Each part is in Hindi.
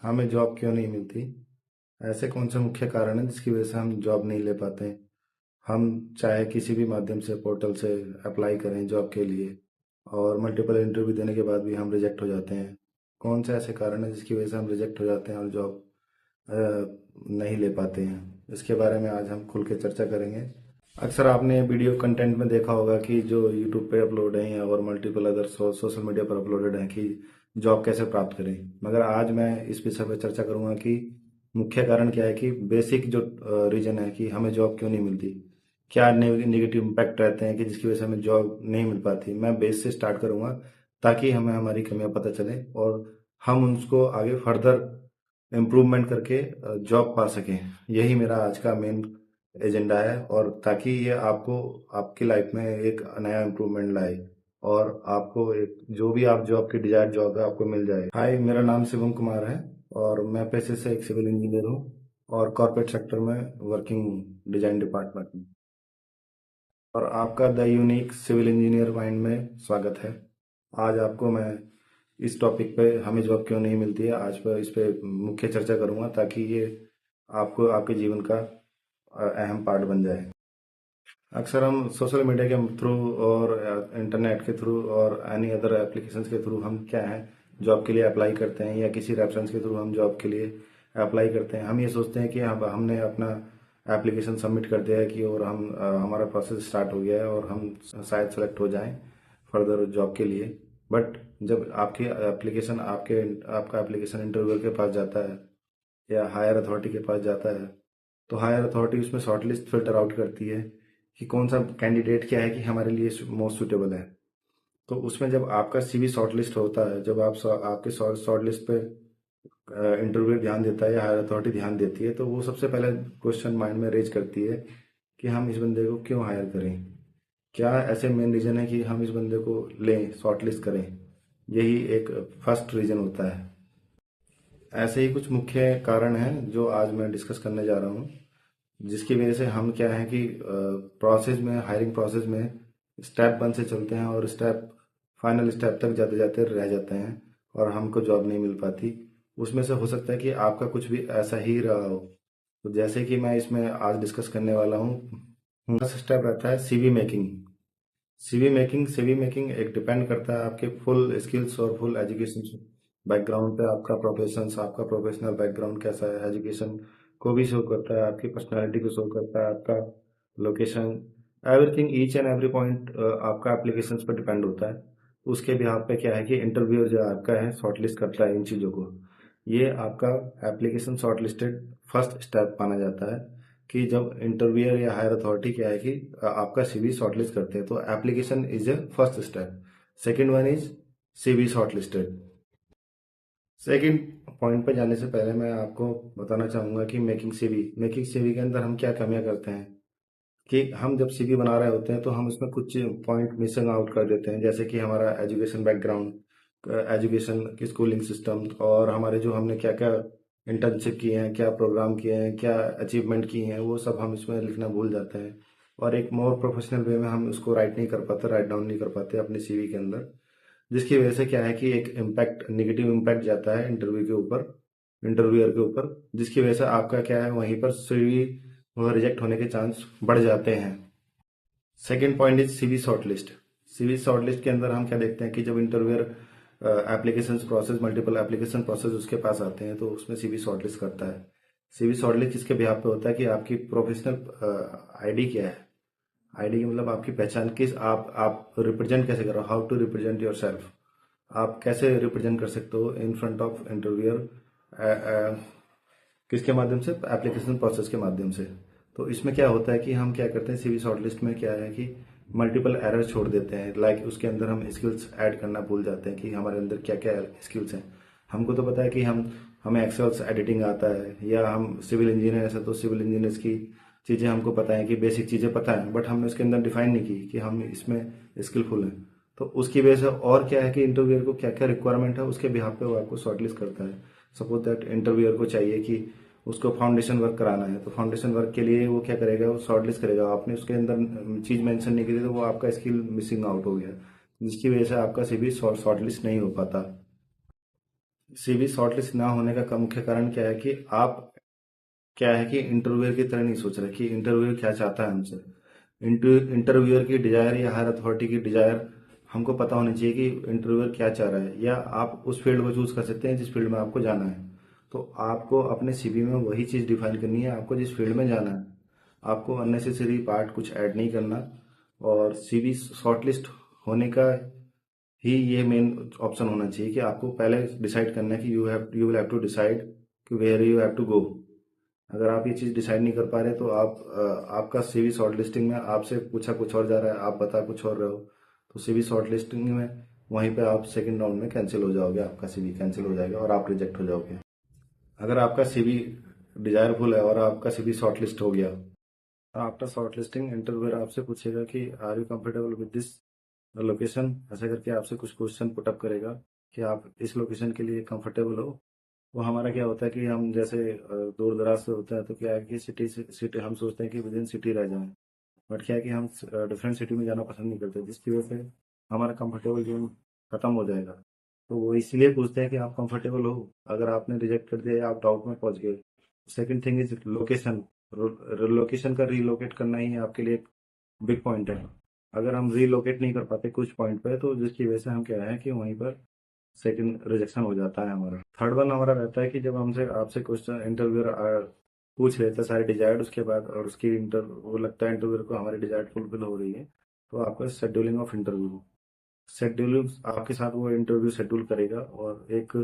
हमें जॉब क्यों नहीं मिलती? ऐसे कौन से मुख्य कारण हैं जिसकी वजह से हम जॉब नहीं ले पाते हैं? हम चाहे किसी भी माध्यम से पोर्टल से अप्लाई करें जॉब के लिए और मल्टीपल इंटरव्यू देने के बाद भी हम रिजेक्ट हो जाते हैं। कौन से ऐसे कारण हैं जिसकी वजह से हम रिजेक्ट हो जाते हैं और जॉब नहीं ले पाते हैं? इसके बारे में आज हम खुल के चर्चा करेंगे। अक्सर आपने वीडियो कंटेंट में देखा होगा कि जो यूट्यूब पे अपलोड हैं या और मल्टीपल अदर सोशल मीडिया पर अपलोडेड हैं कि जॉब कैसे प्राप्त करें। मगर आज मैं इस विषय पर चर्चा करूंगा कि मुख्य कारण क्या है, कि बेसिक जो रीजन है कि हमें जॉब क्यों नहीं मिलती, क्या नेगेटिव इम्पैक्ट रहते हैं कि जिसकी वजह से हमें जॉब नहीं मिल पाती। मैं बेस से स्टार्ट करूंगा ताकि हमें हमारी कमियां पता चले और हम उनको आगे फर्दर इम्प्रूवमेंट करके जॉब पा सकें। यही मेरा आज का मेन एजेंडा है, और ताकि ये आपको आपकी लाइफ में एक नया इम्प्रूवमेंट लाए और आपको एक जो भी आप जॉब की डिजायर्ड जॉब है आपको मिल जाए। हाय, मेरा नाम शिवम कुमार है और मैं पेशे से एक सिविल इंजीनियर हूँ और कॉर्पोरेट सेक्टर में वर्किंग हूँ डिजाइन डिपार्टमेंट में। और आपका the unique civil engineer mind में स्वागत है। आज आपको मैं इस टॉपिक पे हमें जॉब क्यों नहीं मिलती है आज पर इस पे मुख्य चर्चा करूंगा ताकि ये आपको आपके जीवन का अहम पार्ट बन जाए। अक्सर हम सोशल मीडिया के थ्रू और इंटरनेट के थ्रू और एनी अदर एप्लीकेशंस के थ्रू हम क्या है जॉब के लिए अप्लाई करते हैं, या किसी रेफरेंस के थ्रू हम जॉब के लिए अप्लाई करते हैं। हम ये सोचते हैं कि अब हमने अपना एप्लीकेशन सबमिट कर दिया है कि और हम हमारा प्रोसेस स्टार्ट हो गया है और हम शायद सेलेक्ट हो जाएं फर्दर जॉब के लिए। बट जब आपकी एप्लीकेशन आपका एप्लीकेशन इंटरव्यूअर के पास जाता है या हायर अथॉरिटी के पास जाता है, तो हायर अथॉरिटी उसमें शॉर्टलिस्ट फिल्टर आउट करती है कि कौन सा कैंडिडेट क्या है कि हमारे लिए मोस्ट सुटेबल है। तो उसमें जब आपका सीवी शॉर्टलिस्ट होता है, जब आपके शॉर्टलिस्ट पे इंटरव्यू ध्यान देता है या हायर अथॉरिटी ध्यान देती है, तो वो सबसे पहले क्वेश्चन माइंड में रेज करती है कि हम इस बंदे को क्यों हायर करें, क्या ऐसे मेन रीजन है कि हम इस बंदे को लें, शॉर्टलिस्ट करें। यही एक फर्स्ट रीजन होता है। ऐसे ही कुछ मुख्य कारण हैं जो आज मैं डिस्कस करने जा रहा हूँ, जिसकी वजह से हम क्या है कि प्रोसेस में, हायरिंग प्रोसेस में स्टेप 1 से चलते हैं और स्टेप फाइनल स्टेप तक जाते जाते रह जाते हैं और हमको जॉब नहीं मिल पाती। उसमें से हो सकता है कि आपका कुछ भी ऐसा ही रहा हो। तो जैसे कि मैं इसमें आज डिस्कस करने वाला हूँ, फर्स्ट स्टेप रहता है सीवी मेकिंग। सीवी मेकिंग एक डिपेंड करता है आपके फुल स्किल्स और फुल एजुकेशन बैकग्राउंड पे। आपका आपका प्रोफेशनल बैकग्राउंड कैसा है, एजुकेशन को भी शो करता है, आपकी पर्सनालिटी को शो करता है, आपका location, everything, each and every point आपका एप्लीकेशन पर डिपेंड होता है। उसके बिहाफ पे क्या है कि इंटरव्यूअर जो आपका है शॉर्टलिस्ट करता है इन चीज़ों को। ये आपका एप्लीकेशन शॉर्टलिस्टेड फर्स्ट स्टेप माना जाता है कि जब इंटरव्यूअर या हायर अथॉरिटी क्या है कि आपका सीवी शॉर्टलिस्ट करते हैं, तो application is a first step. Second one is CV shortlisted. Second point पर जाने से पहले मैं आपको बताना चाहूंगा कि मेकिंग सीवी के अंदर हम क्या कमियां करते हैं कि हम जब सीवी बना रहे होते हैं तो हम उसमें कुछ पॉइंट मिसिंग आउट कर देते हैं, जैसे कि हमारा एजुकेशन बैकग्राउंड, एजुकेशन की स्कूलिंग सिस्टम, और हमारे जो हमने क्या क्या इंटर्नशिप किए हैं, क्या प्रोग्राम किए हैं, क्या अचीवमेंट किए हैं, वो सब हम इसमें लिखना भूल जाते हैं और एक मोर प्रोफेशनल वे में हम उसको राइट नहीं कर पाते, राइट डाउन नहीं कर पाते अपने सीवी के अंदर। जिसकी वजह से क्या है कि एक इम्पैक्ट, नेगेटिव इम्पैक्ट जाता है इंटरव्यू के ऊपर, इंटरव्यूअर के ऊपर, जिसकी वजह से आपका क्या है वहीं पर सीवी रिजेक्ट होने के चांस बढ़ जाते हैं। Second point is CV shortlist. CV shortlist के अंदर हम क्या देखते हैं कि जब interviewer application process, multiple application process उसके पास आते हैं, तो उसमें सीवी शॉर्टलिस्ट करता है। सीवी शॉर्टलिस्ट इसके बिहाफ पे होता है कि आपकी प्रोफेशनल आईडी क्या है। आईडी मतलब आपकी पहचान, किस आप रिप्रेजेंट कैसे कर रहे हो, how to represent yourself. आप कैसे रिप्रेजेंट कर सकते हो इन फ्रंट ऑफ इंटरव्यूअर, किसके माध्यम से, एप्लीकेशन प्रोसेस के माध्यम से। तो इसमें क्या होता है कि हम क्या करते हैं, सीवी शॉर्टलिस्ट में क्या है कि मल्टीपल एरर छोड़ देते हैं। लाइक उसके अंदर हम स्किल्स ऐड करना भूल जाते हैं कि हमारे अंदर क्या क्या स्किल्स हैं। हमको तो पता है कि हमें एक्सेल्स एडिटिंग आता है, या हम सिविल इंजीनियर ऐसा, तो सिविल इंजीनियर्स की चीज़ें हमको पता है कि बेसिक चीज़ें पता है, बट हमने उसके अंदर डिफाइन नहीं की कि हम इसमें स्किलफुल हैं। तो उसकी वजह से और क्या है कि इंटरव्यूअर को क्या क्या रिक्वायरमेंट है उसके बिहाफ पे वो आपको शॉर्टलिस्ट करता है। सपोज दैट इंटरव्यूअर को चाहिए कि उसको फाउंडेशन वर्क कराना है, तो फाउंडेशन वर्क के लिए वो क्या करेगा, वो शॉर्टलिस्ट करेगा। आपने उसके अंदर चीज मेंशन नहीं की थी, तो वो आपका स्किल मिसिंग आउट हो गया, जिसकी वजह से आपका सीवी शॉर्टलिस्ट नहीं हो पाता। सीवी शॉर्टलिस्ट ना होने का मुख्य कारण क्या है कि आप क्या है कि इंटरव्यूअर की तरह नहीं सोच रहे कि इंटरव्यूअर क्या चाहता है हमसे। इंटरव्यूअर की डिजायर या हायर अथॉरिटी की डिजायर हमको पता होनी चाहिए कि इंटरव्यूअर क्या चाह रहा है, या आप उस फील्ड को चूज कर सकते हैं जिस फील्ड में आपको जाना है। तो आपको अपने सीवी में वही चीज डिफाइन करनी है, आपको जिस फील्ड में जाना है। आपको अननेसेसरी पार्ट कुछ ऐड नहीं करना। और सीवी शॉर्टलिस्ट होने का ही ये मेन ऑप्शन होना चाहिए कि आपको पहले डिसाइड करना है कि you will have to decide कि where you have to go. अगर आप ये चीज डिसाइड नहीं कर पा रहे तो आपका सीवी शॉर्ट लिस्टिंग में आपसे पूछा कुछ और जा रहा है, आप बता कुछ और रहे हो, तो सीवी शॉर्ट लिस्टिंग में वहीं पे आप सेकंड राउंड में कैंसिल हो जाओगे, आपका सीवी कैंसिल हो जाएगा और आप रिजेक्ट हो जाओगे। अगर आपका सीवी डिजायरफुल है और आपका सीवी शॉर्ट लिस्ट हो गया, आफ्टर शॉर्ट लिस्टिंग इंटरव्यूअर आपसे पूछेगा कि are you comfortable with this location, ऐसा करके आपसे कुछ क्वेश्चन पुटअप करेगा कि आप इस लोकेशन के लिए कंफर्टेबल हो। वो हमारा क्या होता है कि हम जैसे दूर दराज से होता है तो क्या है कि सिटी हम सोचते हैं कि विद इन सिटी रह जाएं। बट क्या है कि हम डिफरेंट सिटी में जाना पसंद नहीं करते, जिसकी वजह से हमारा कंफर्टेबल जोन खत्म हो जाएगा। तो वो इसलिए पूछते हैं कि आप कंफर्टेबल हो। अगर आपने रिजेक्ट कर दिया या आप डाउट में पहुंच गए, second thing is location. Location का रीलोकेट करना ही आपके लिए एक बिग पॉइंट है। अगर हम रीलोकेट नहीं कर पाते कुछ पॉइंट पे, तो जिसकी वजह से हम क्या है कि वहीं पर सेकंड रिजेक्शन हो जाता है हमारा। थर्ड वन हमारा रहता है कि जब हमसे आपसे क्वेश्चन इंटरव्यूअर पूछ लेता है सारे डिजायर्ड, उसके बाद और उसकी इंटर वो लगता है इंटरव्यूअर को हमारी डिजायर्ड फुलफिल हो रही है, तो आपका शेड्यूलिंग ऑफ इंटरव्यू शेड्यूलिंग आपके साथ वो इंटरव्यू शेड्यूल करेगा। और एक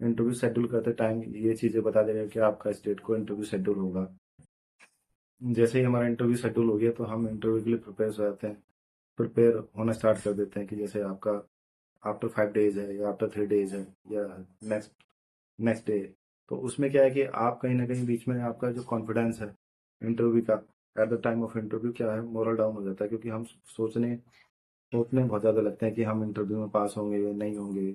इंटरव्यू शेड्यूल करते टाइम ये चीजें बता देगा कि आपका इस डेट को इंटरव्यू शेड्यूल होगा। जैसे ही हमारा इंटरव्यू शेड्यूल हो गया तो हम इंटरव्यू के लिए प्रिपेयर हो जाते हैं, प्रिपेयर होना स्टार्ट कर देते हैं कि जैसे आपका आफ्टर 5 डेज है या आफ्टर 3 डेज है या नेक्स्ट नेक्स्ट डे। तो उसमें क्या है कि आप कहीं ना कहीं बीच में आपका जो कॉन्फिडेंस है इंटरव्यू का, at the time of interview क्या है, मोरल डाउन हो जाता है, क्योंकि हम सोचने सोचने बहुत ज़्यादा लगते हैं कि हम इंटरव्यू में पास होंगे या नहीं होंगे,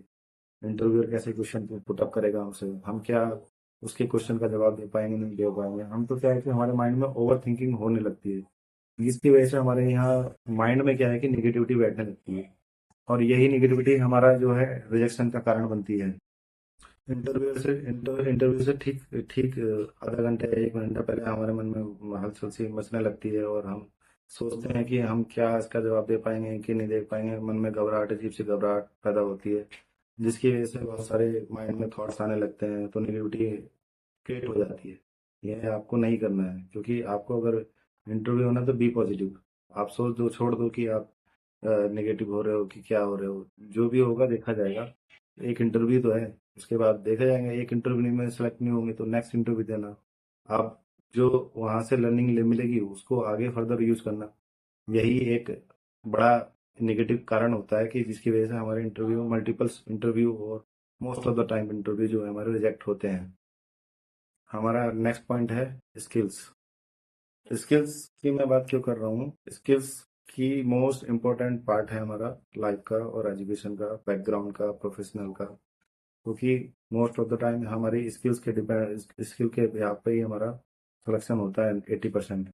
इंटरव्यूअर कैसे क्वेश्चन पुटअप करेगा हमसे, हम क्या उसके क्वेश्चन का जवाब दे पाएंगे नहीं दे पाएंगे। हम तो क्या है कि हमारे माइंड में ओवर थिंकिंग होने लगती है, जिसकी वजह से हमारे यहाँ माइंड में क्या है कि निगेटिविटी बैठने लगती है, और यही निगेटिविटी हमारा जो है रिजेक्शन का कारण बनती है। इंटरव्यू से ठीक ठीक आधा घंटा या 1 घंटा पहले हमारे मन में हलचल सी मचने लगती है, और हम सोचते हैं कि हम क्या इसका जवाब दे पाएंगे कि नहीं दे पाएंगे। मन में घबराहट, अजीब सी घबराहट पैदा होती है, जिसकी वजह से बहुत सारे माइंड में थॉट्स आने लगते हैं, तो नेगेटिविटी क्रिएट हो जाती है। यह आपको नहीं करना है, क्योंकि आपको अगर इंटरव्यू होना है तो बी पॉजिटिव। आप सोच दो, छोड़ दो कि आप नेगेटिव हो रहे हो कि क्या हो रहे हो। जो भी होगा देखा जाएगा, एक इंटरव्यू तो है, उसके बाद देखा जाएगा। एक इंटरव्यू में सेलेक्ट नहीं होंगे तो नेक्स्ट इंटरव्यू देना। आप जो वहां से लर्निंग ले मिलेगी उसको आगे फर्दर यूज करना। यही एक बड़ा नेगेटिव कारण होता है कि जिसकी वजह से हमारे इंटरव्यू मल्टीपल्स इंटरव्यू और most of the time interview जो है हमारे रिजेक्ट होते हैं। हमारा नेक्स्ट पॉइंट है स्किल्स। स्किल्स की मैं बात क्यों कर रहा हूँ, स्किल्स की मोस्ट इम्पोर्टेंट पार्ट है हमारा लाइफ का और एजुकेशन का, बैकग्राउंड का, प्रोफेशनल का। क्योंकि मोस्ट ऑफ द टाइम हमारी स्किल्स के डिपेंड स्किल के यहाँ पे ही हमारा सिलेक्शन होता है 80%।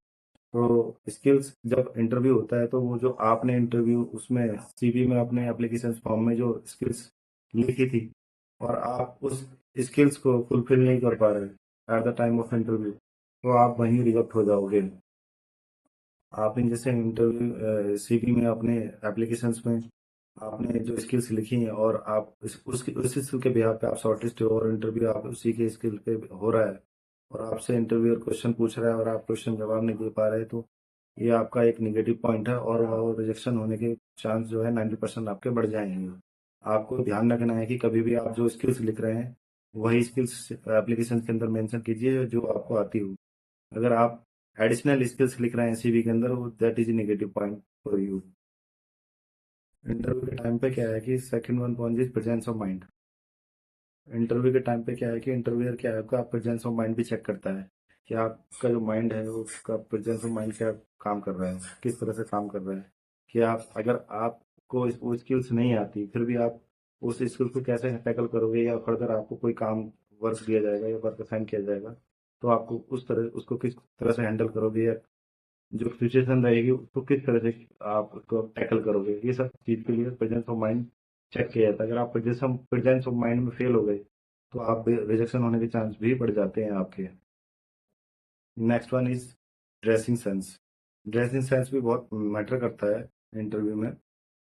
तो स्किल्स जब इंटरव्यू होता है तो वो जो आपने इंटरव्यू उसमें सीवी में अपने एप्लीकेशन फॉर्म में जो स्किल्स लिखी थी और आप उस स्किल्स को फुलफिल नहीं कर पा रहे at the time of interview, तो आप वहीं रिजेक्ट हो जाओगे। आपने जैसे इंटरव्यू सीवी में अपने एप्लीकेशंस में आपने जो स्किल्स लिखी हैं और आप उस स्किल के बिहाफ पे आप शॉर्टलिस्ट हो और इंटरव्यू आप उसी के स्किल पे हो रहा है, और आपसे इंटरव्यूअर क्वेश्चन पूछ रहा है और आप क्वेश्चन जवाब नहीं दे पा रहे, तो ये आपका एक निगेटिव पॉइंट है, और रिजेक्शन होने के चांस जो है 90% आपके बढ़ जाएंगे। आपको ध्यान रखना है कि कभी भी आप जो स्किल्स लिख रहे हैं वही स्किल्स एप्लीकेशन के अंदर मेंशन कीजिए जो आपको आती हो। अगर आप एडिशनल स्किल्स लिख रहे हैं सीवी के अंदर, that is negative point for you. Interview के टाइम पे क्या है कि second one point is presence of mind. Interview के टाइम पे क्या है कि इंटरव्यूअर क्या है आपका प्रेजेंस ऑफ माइंड भी चेक करता है कि आपका जो माइंड है वो उसका प्रेजेंस ऑफ माइंड क्या काम कर रहा है, किस तरह से काम कर रहा है। कि आप अगर आपको वो स्किल्स नहीं आती फिर भी आप उस स्किल को कैसे टैकल करोगे, या फर्दर आपको कोई काम वर्क दिया जाएगा या वर्क असाइन किया जाएगा तो आपको उस तरह उसको किस तरह से हैंडल करोगे, या जो सिचुएशन रहेगी उसको किस तरह से आप उसको टैकल करोगे। ये सब चीज के लिए प्रेजेंस ऑफ माइंड चेक किया जाता है। अगर आप प्रेजेंस ऑफ माइंड में फेल हो गए तो आप रिजेक्शन होने के चांस भी बढ़ जाते हैं आपके। Next one is dressing sense. Dressing sense भी बहुत मैटर करता है इंटरव्यू में,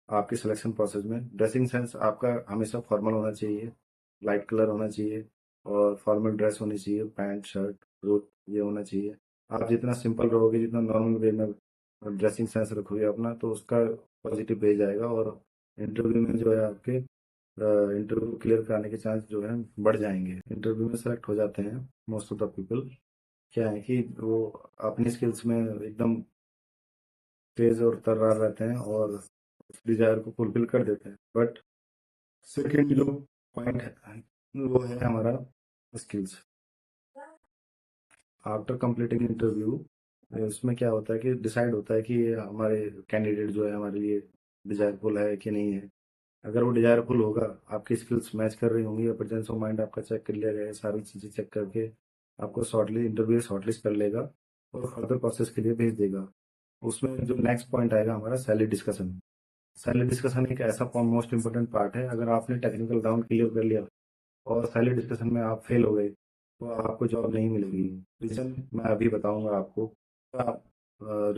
आपके सिलेक्शन प्रोसेस में। ड्रेसिंग सेंस आपका हमेशा फॉर्मल होना चाहिए, लाइट कलर होना चाहिए, और फॉर्मल ड्रेस होनी चाहिए, पैंट शर्ट कोट ये होना चाहिए। आप जितना सिंपल रहोगे, जितना नॉर्मल वे में ड्रेसिंग सेंस रखोगे अपना, तो उसका पॉजिटिव भेज जाएगा, और इंटरव्यू में जो है आपके इंटरव्यू क्लियर कराने के चांस जो है बढ़ जाएंगे। इंटरव्यू में सेलेक्ट हो जाते हैं मोस्ट ऑफ द पीपल। क्या है कि वो अपनी स्किल्स में एकदम तेज और तर्रार रहते हैं, और उस डिजायर को फुलफिल कर देते हैं। बट सेकेंड जो पॉइंट है वो है हमारा स्किल्स। आफ्टर कंप्लीटिंग इंटरव्यू, उसमें क्या होता है कि डिसाइड होता है कि ये हमारे कैंडिडेट जो है हमारे लिए डिजायरफुल है कि नहीं है। अगर वो डिजायरफुल होगा, आपकी स्किल्स मैच कर रही होंगी, या प्रेजेंस ऑफ माइंड आपका चेक कर लिया गया है, सारी चीज़ें चेक करके आपको शॉर्टलिस्ट इंटरव्यू शॉर्टलिस्ट कर लेगा और फर्दर प्रोसेस के लिए भेज देगा। उसमें जो नेक्स्ट पॉइंट आएगा हमारा सैलरी डिस्कशन। सैलरी डिस्कशन एक ऐसा मोस्ट इंपॉर्टेंट पार्ट है। अगर आपने टेक्निकल राउंड क्लियर कर लिया और सैलरी डिस्कशन में आप फेल हो गए, तो आपको जॉब नहीं मिलेगी। रीजन मैं अभी बताऊंगा आपको। आप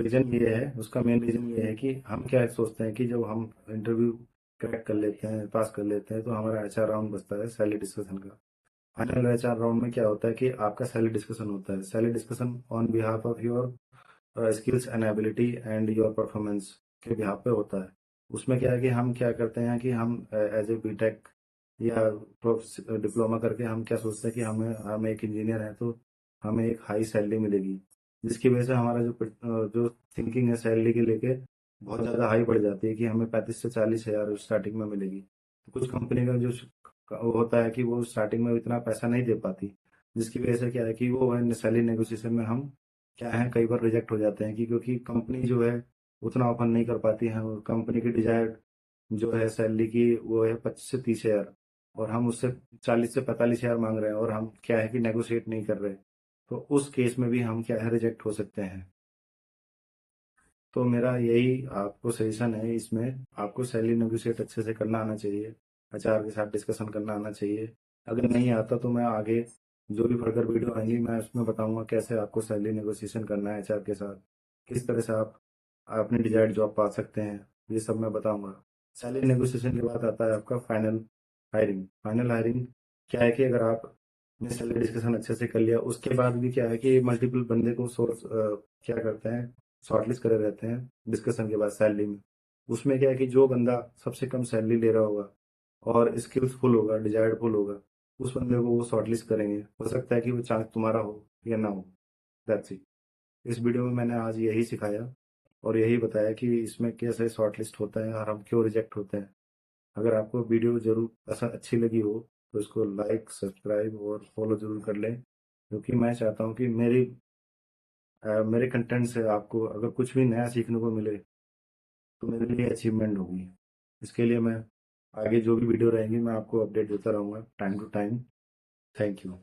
रीजन ये है, उसका मेन रीजन ये है कि हम क्या सोचते हैं कि जब हम इंटरव्यू क्रैक कर लेते हैं, पास कर लेते हैं, तो हमारा एचआर राउंड बचता है सैलरी डिस्कशन का। फाइनल एचआर राउंड में क्या होता है कि आपका सैलरी डिस्कशन होता है। Salary discussion on behalf of your skills and ability and your performance के बिहाफ पे होता है। उसमें क्या है कि हम क्या करते हैं कि हम एज ए बीटेक या डिप्लोमा करके हम क्या सोचते हैं कि हम एक इंजीनियर हैं, तो हमें एक हाई सैलरी मिलेगी, जिसकी वजह से हमारा जो थिंकिंग है सैलरी के लेके बहुत ज़्यादा हाई बढ़ जाती है कि हमें 35 से 40 हज़ार स्टार्टिंग में मिलेगी। तो कुछ कंपनी का जो वो होता है कि वो स्टार्टिंग में इतना पैसा नहीं दे पाती, जिसकी वजह से क्या है कि वो सैलरी नेगोशिएशन में हम क्या है कई बार रिजेक्ट हो जाते हैं, कि क्योंकि कंपनी जो है उतना ऑफर नहीं कर पाती है। कंपनी की डिजायर्ड जो है सैलरी की वो है 25 से 30 हज़ार, और हम उससे 40 से 45 हज़ार मांग रहे हैं, और हम क्या है कि नेगोशिएट नहीं कर रहे। तो उस केस में भी हम क्या है रिजेक्ट हो सकते हैं। तो मेरा यही आपको सजेशन है, इसमें आपको सैलरी नेगोशिएट अच्छे से करना आना चाहिए, एचआर के साथ डिस्कशन करना आना चाहिए। अगर नहीं आता तो मैं आगे जो भी फर्दर वीडियो आएंगी मैं उसमें बताऊंगा कैसे आपको सैलरी नेगोशिएशन करना है एचआर के साथ, किस तरह से आप अपनी डिजायर्ड जॉब पा सकते हैं, ये सब मैं बताऊंगा। सैलरी नेगोशिएशन के बाद आता है आपका फाइनल हायरिंग। फाइनल हायरिंग क्या है कि अगर आपने सैलरी डिस्कशन अच्छे से कर लिया, उसके बाद भी क्या है कि मल्टीपल बंदे को सोर्स क्या करते हैं, शॉर्टलिस्ट करे रहते हैं डिस्कशन के बाद सैलरी में। उसमें क्या है कि जो बंदा सबसे कम सैलरी ले रहा होगा और स्किल्स फुल होगा, डिजायर्ड फुल होगा, उस बंदे को वो शॉर्टलिस्ट करेंगे। हो सकता है कि वो चांस तुम्हारा हो या ना हो। That's it. इस वीडियो में मैंने आज यही सिखाया और यही बताया कि इसमें कैसे शॉर्टलिस्ट होता है और हम क्यों रिजेक्ट होते हैं। अगर आपको वीडियो जरूर पसंद अच्छी लगी हो, तो इसको लाइक सब्सक्राइब और फॉलो जरूर कर लें, क्योंकि मैं चाहता हूँ कि मेरे कंटेंट से आपको अगर कुछ भी नया सीखने को मिले, तो मेरे लिए अचीवमेंट होगी। इसके लिए मैं आगे जो भी वीडियो रहेंगी मैं आपको अपडेट देता रहूँगा time to time. Thank you.